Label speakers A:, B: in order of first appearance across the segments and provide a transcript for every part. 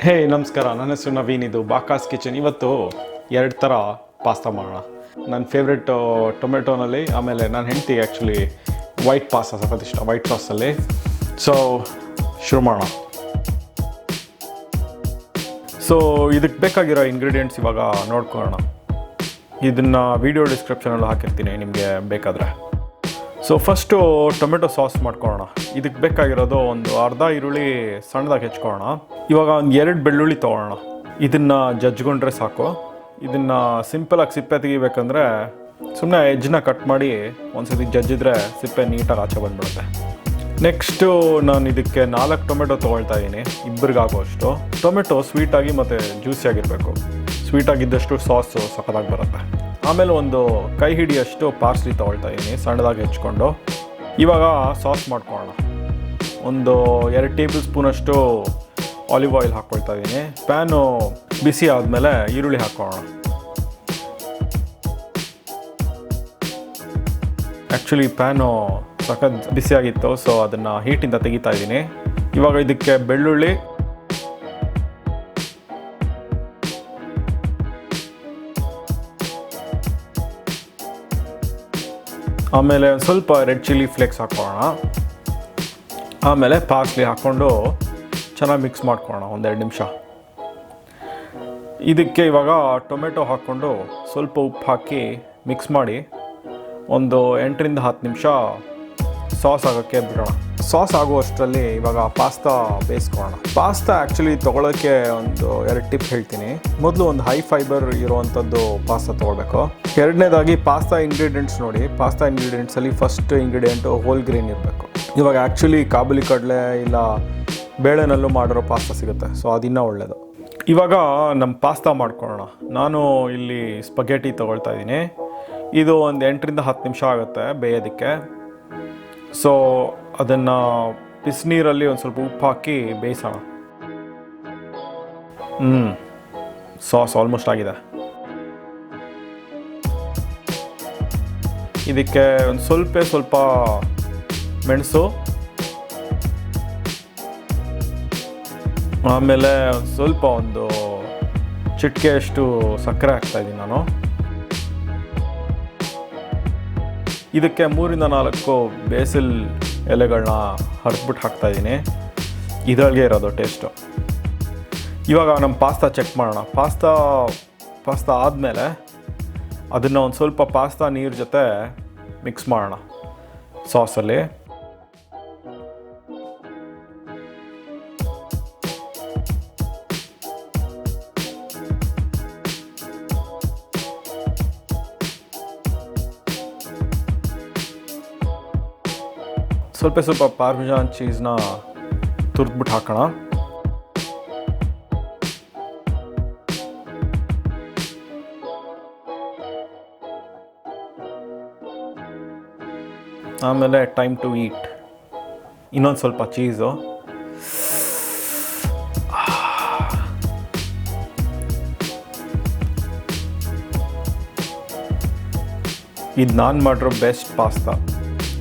A: ಹೇ ನಮಸ್ಕಾರ, ನನ್ನ ಹೆಸರು ನವೀನ್. ಇದು ಬಾಕಾಸ್ ಕಿಚನ್. ಇವತ್ತು ಎರಡು ಥರ ಪಾಸ್ತಾ ಮಾಡೋಣ. ನನ್ನ ಫೇವ್ರೆಟ್ ಟೊಮೆಟೊನಲ್ಲಿ, ಆಮೇಲೆ ನನ್ನ ಹೆಂಡತಿ ಆ್ಯಕ್ಚುಲಿ ವೈಟ್ ಪಾಸ್ತಾ ಸಖತ್ ಇಷ್ಟ, ವೈಟ್ ಸಾಸಲ್ಲಿ. ಸೊ ಶುರು ಮಾಡೋಣ. ಸೊ ಇದಕ್ಕೆ ಬೇಕಾಗಿರೋ ಇಂಗ್ರೀಡಿಯೆಂಟ್ಸ್ ಇವಾಗ ನೋಡ್ಕೊಳ್ಳೋಣ. ಇದನ್ನು ವಿಡಿಯೋ ಡಿಸ್ಕ್ರಿಪ್ಷನಲ್ಲೂ ಹಾಕಿರ್ತೀನಿ ನಿಮಗೆ ಬೇಕಾದರೆ. ಸೊ ಫಸ್ಟು ಟೊಮೆಟೊ ಸಾಸ್ ಮಾಡ್ಕೊಳ್ಳೋಣ. ಇದಕ್ಕೆ ಬೇಕಾಗಿರೋದು ಒಂದು ಅರ್ಧ ಈರುಳ್ಳಿ ಸಣ್ಣದಾಗಿ ಹೆಚ್ಕೊಳ್ಳೋಣ. ಇವಾಗ ಒಂದು 2 ಬೆಳ್ಳುಳ್ಳಿ ತೊಗೊಳ್ಳೋಣ. ಇದನ್ನು ಜಜ್ಕೊಂಡ್ರೆ ಸಾಕು. ಇದನ್ನು ಸಿಂಪಲಾಗಿ ಸಿಪ್ಪೆ ತೆಗಿಬೇಕಂದ್ರೆ ಸುಮ್ಮನೆ ಎಜ್ಜನ್ನ ಕಟ್ ಮಾಡಿ ಒಂದ್ಸತಿ ಜಜ್ಜಿದ್ರೆ ಸಿಪ್ಪೆ ನೀಟಾಗಿ ಆಚೆ ಬಂದ್ಬಿಡುತ್ತೆ. ನೆಕ್ಸ್ಟು ನಾನು ಇದಕ್ಕೆ 4 ಟೊಮೆಟೊ ತೊಗೊಳ್ತಾ ಇದ್ದೀನಿ, ಇಬ್ಬರಿಗಾಗುವಷ್ಟು. ಟೊಮೆಟೊ ಸ್ವೀಟಾಗಿ ಮತ್ತು ಜ್ಯೂಸಿಯಾಗಿರಬೇಕು. ಸ್ವೀಟಾಗಿದ್ದಷ್ಟು ಸಾಸು ಸಖತ್ತಾಗಿ ಬರುತ್ತೆ. ಆಮೇಲೆ ಒಂದು ಕೈ ಹಿಡಿಯಷ್ಟು ಪಾರ್ಸ್ಲಿ ತೊಗೊಳ್ತಾ ಇದ್ದೀನಿ, ಸಣ್ಣದಾಗಿ ಹೆಚ್ಕೊಂಡು. ಇವಾಗ ಸಾಸ್ ಮಾಡ್ಕೊಳ್ಳೋಣ. ಒಂದು 2 ಟೇಬಲ್ ಸ್ಪೂನಷ್ಟು ಆಲಿವ್ ಆಯಿಲ್ ಹಾಕ್ಕೊಳ್ತಾ ಇದ್ದೀನಿ. ಪ್ಯಾನು ಬಿಸಿ ಆದಮೇಲೆ ಈರುಳ್ಳಿ ಹಾಕ್ಕೊಳ್ಳೋಣ. ಆ್ಯಕ್ಚುಲಿ ಪ್ಯಾನು ಸಖತ್ ಬಿಸಿಯಾಗಿತ್ತು, ಸೊ ಅದನ್ನು ಹೀಟಿಂದ ತೆಗಿತಾ ಇದ್ದೀನಿ. ಇವಾಗ ಇದಕ್ಕೆ ಬೆಳ್ಳುಳ್ಳಿ, ಆಮೇಲೆ ಒಂದು ಸ್ವಲ್ಪ ರೆಡ್ ಚಿಲ್ಲಿ ಫ್ಲೇಕ್ಸ್ ಹಾಕ್ಕೊಳ್ಳೋಣ. ಆಮೇಲೆ ಪಾರ್ಸ್ಲಿ ಹಾಕ್ಕೊಂಡು ಚೆನ್ನಾಗಿ ಮಿಕ್ಸ್ ಮಾಡ್ಕೊಳ್ಳೋಣ 1-2 ನಿಮಿಷ. ಇದಕ್ಕೆ ಇವಾಗ ಟೊಮೆಟೊ ಹಾಕ್ಕೊಂಡು ಸ್ವಲ್ಪ ಉಪ್ಪು ಹಾಕಿ ಮಿಕ್ಸ್ ಮಾಡಿ ಒಂದು 8ರಿಂದ 10 ನಿಮಿಷ ಸಾಸ್ ಆಗೋಕ್ಕೆ ಬಿಡೋಣ. ಸಾಸ್ ಆಗುವಷ್ಟರಲ್ಲಿ ಇವಾಗ ಪಾಸ್ತಾ ಬೇಯಿಸ್ಕೊಳ್ಳೋಣ. ಪಾಸ್ತಾ ಆ್ಯಕ್ಚುಲಿ ತೊಗೊಳೋಕ್ಕೆ ಒಂದು 2 ಟಿಪ್ ಹೇಳ್ತೀನಿ. ಮೊದಲು ಒಂದು ಹೈ ಫೈಬರ್ ಇರುವಂಥದ್ದು ಪಾಸ್ತಾ ತೊಗೊಳ್ಬೇಕು. ಎರಡನೇದಾಗಿ ಪಾಸ್ತಾ ಇಂಗ್ರೀಡಿಯೆಂಟ್ಸ್ ನೋಡಿ. ಪಾಸ್ತಾ ಇಂಗ್ರೀಡಿಯೆಂಟ್ಸಲ್ಲಿ ಫಸ್ಟ್ ಇಂಗ್ರೀಡಿಯೆಂಟು ಹೋಲ್ ಗ್ರೇನ್ ಇರಬೇಕು. ಇವಾಗ ಆ್ಯಕ್ಚುಲಿ ಕಾಬೂಲಿ ಕಡಲೆ ಇಲ್ಲ ಬೇಳೆನಲ್ಲೂ ಮಾಡಿರೋ ಪಾಸ್ತಾ ಸಿಗುತ್ತೆ, ಸೊ ಅದಿನ್ನೂ ಒಳ್ಳೆಯದು. ಇವಾಗ ನಮ್ಮ ಪಾಸ್ತಾ ಮಾಡ್ಕೊಳ್ಳೋಣ. ನಾನು ಇಲ್ಲಿ ಸ್ಪಗೆಟಿ ತೊಗೊಳ್ತಾ ಇದ್ದೀನಿ. ಇದು ಒಂದು 8ರಿಂದ 10 ನಿಮಿಷ ಆಗುತ್ತೆ ಬೇಯೋದಕ್ಕೆ. ಸೊ ಅದನ್ನು ಬಿಸಿನೀರಲ್ಲಿ ಒಂದು ಸ್ವಲ್ಪ ಉಪ್ಪು ಹಾಕಿ ಬೇಯಿಸೋಣ. ಸಾಸ್ ಆಲ್ಮೋಸ್ಟ್ ಆಗಿದೆ. ಇದಕ್ಕೆ ಒಂದು ಸ್ವಲ್ಪ ಮೆಣಸು, ಆಮೇಲೆ ಒಂದು ಚಿಟಿಕೆಯಷ್ಟು ಸಕ್ಕರೆ ಹಾಕ್ತಾಯಿದ್ದೀನಿ ನಾನು. ಇದಕ್ಕೆ 3ರಿಂದ 4 ಬೇಸಿಲ್ ಎಲೆಗಳನ್ನ ಹರಿದ್ಬಿಟ್ಟು ಹಾಕ್ತಾಯಿದ್ದೀನಿ. ಇದರೊಳಗೆ ಇರೋದು ಟೇಸ್ಟು. ಇವಾಗ ನಮ್ಮ ಪಾಸ್ತಾ ಚೆಕ್ ಮಾಡೋಣ. ಪಾಸ್ತಾ ಆದಮೇಲೆ ಅದನ್ನು ಒಂದು ಸ್ವಲ್ಪ ಪಾಸ್ತಾ ನೀರು ಜೊತೆ ಮಿಕ್ಸ್ ಮಾಡೋಣ ಸಾಸಲ್ಲಿ. ಸ್ವಲ್ಪ ಪಾರ್ಮೆಸಾನ್ ಚೀಸ್ನ ತುರಿದ್ಬಿಟ್ಟು ಹಾಕೋಣ. ಆಮೇಲೆ ಟೈಮ್ ಟು ಈಟ್. ಇನ್ನೊಂದು ಸ್ವಲ್ಪ ಚೀಸು. ಇದು ನಾನು ಮಾಡಿರೋ ಬೆಸ್ಟ್ ಪಾಸ್ತಾ.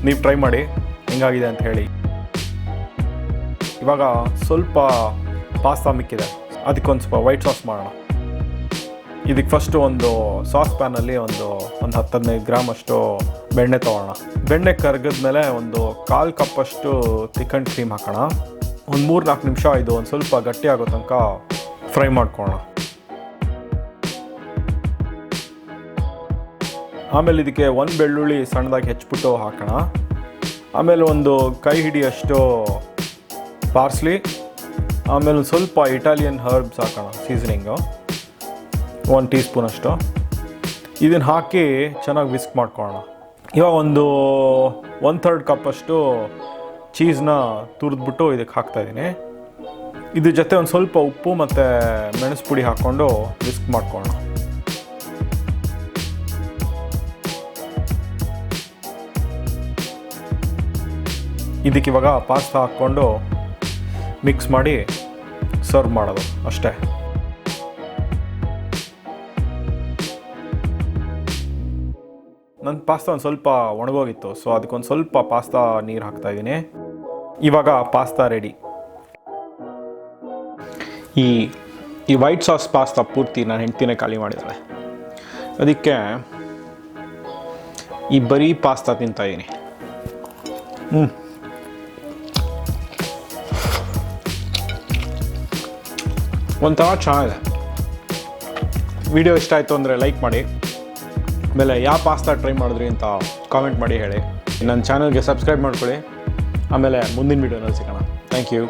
A: ನೀವು ಟ್ರೈ ಮಾಡಿ ಹೆಂಗಾಗಿದೆ ಅಂತ ಹೇಳಿ. ಇವಾಗ ಸ್ವಲ್ಪ ಪಾಸ್ತಾ ಮಿಕ್ಕಿದೆ, ಅದಕ್ಕೊಂದು ಸ್ವಲ್ಪ ವೈಟ್ ಸಾಸ್ ಮಾಡೋಣ. ಇದಕ್ಕೆ ಫಸ್ಟು ಒಂದು ಸಾಸ್ ಪ್ಯಾನಲ್ಲಿ ಒಂದು 10-15 ಗ್ರಾಮ್ ಅಷ್ಟು ಬೆಣ್ಣೆ ತೊಗೊಳ್ಳೋಣ. ಬೆಣ್ಣೆ ಕರಗಿದ್ಮೇಲೆ ಒಂದು 1/4 ಕಪ್ಪಷ್ಟು ಥಿಕನ್ಡ್ ಕ್ರೀಮ್ ಹಾಕೋಣ. ಒಂದು 3-4 ನಿಮಿಷ ಇದು ಒಂದು ಸ್ವಲ್ಪ ಗಟ್ಟಿ ಆಗೋ ತನಕ ಫ್ರೈ ಮಾಡ್ಕೊಳ್ಳೋಣ. ಆಮೇಲೆ ಇದಕ್ಕೆ 1 ಬೆಳ್ಳುಳ್ಳಿ ಸಣ್ಣದಾಗಿ ಹೆಚ್ಚಿಬಿಟ್ಟು ಹಾಕೋಣ. ಆಮೇಲೆ ಒಂದು ಕೈ ಹಿಡಿಯಷ್ಟು ಪಾರ್ಸ್ಲಿ, ಆಮೇಲೆ ಒಂದು ಸ್ವಲ್ಪ ಇಟಾಲಿಯನ್ ಹರ್ಬ್ಸ್ ಹಾಕೋಣ, ಸೀಸನಿಂಗು 1 ಟೀ ಸ್ಪೂನ್ ಅಷ್ಟು. ಇದನ್ನು ಹಾಕಿ ಚೆನ್ನಾಗಿ ವಿಸ್ಕ್ ಮಾಡ್ಕೊಳ್ಳೋಣ. ಇವಾಗ ಒಂದು 1/3 ಕಪ್ಪಷ್ಟು ಚೀಸ್ನ ತುರಿದ್ಬಿಟ್ಟು ಇದಕ್ಕೆ ಹಾಕ್ತಾಯಿದ್ದೀನಿ. ಇದ್ರ ಜೊತೆ ಒಂದು ಸ್ವಲ್ಪ ಉಪ್ಪು ಮತ್ತು ಮೆಣಸು ಪುಡಿ ಹಾಕ್ಕೊಂಡು ವಿಸ್ಕ್ ಮಾಡ್ಕೊಳ್ಳೋಣ. ಇದಕ್ಕೆ ಇವಾಗ ಪಾಸ್ತಾ ಹಾಕ್ಕೊಂಡು ಮಿಕ್ಸ್ ಮಾಡಿ ಸರ್ವ್ ಮಾಡೋದು ಅಷ್ಟೇ. ನನ್ನ ಪಾಸ್ತಾ ಒಂದು ಸ್ವಲ್ಪ ಒಣಗೋಗಿತ್ತು, ಸೊ ಅದಕ್ಕೊಂದು ಸ್ವಲ್ಪ ಪಾಸ್ತಾ ನೀರು ಹಾಕ್ತಾಯಿದ್ದೀನಿ. ಇವಾಗ ಪಾಸ್ತಾ ರೆಡಿ. ಈ ವೈಟ್ ಸಾಸ್ ಪಾಸ್ತಾ ಪೂರ್ತಿ ನಾನು ಹೆಂಡ್ತಿನೇ ಖಾಲಿ ಮಾಡಿದ್ದಾಳೆ. ಅದಕ್ಕೆ ಈ ಬರೀ ಪಾಸ್ತಾ ತಿಂತಾಯಿದ್ದೀನಿ. ಒಂಥರ ಚೆನ್ನಾಗಿದೆ. ವಿಡಿಯೋ ಇಷ್ಟ ಆಯಿತು ಅಂದರೆ ಲೈಕ್ ಮಾಡಿ, ಆಮೇಲೆ ಯಾವ ಪಾಸ್ತಾ ಟ್ರೈ ಮಾಡಿದ್ರಿ ಅಂತ ಕಾಮೆಂಟ್ ಮಾಡಿ ಹೇಳಿ. ನನ್ನ ಚಾನಲ್ಗೆ ಸಬ್ಸ್ಕ್ರೈಬ್ ಮಾಡ್ಕೊಳ್ಳಿ. ಆಮೇಲೆ ಮುಂದಿನ ವೀಡಿಯೋನಲ್ಲಿ ಸಿಗೋಣ. Thank you.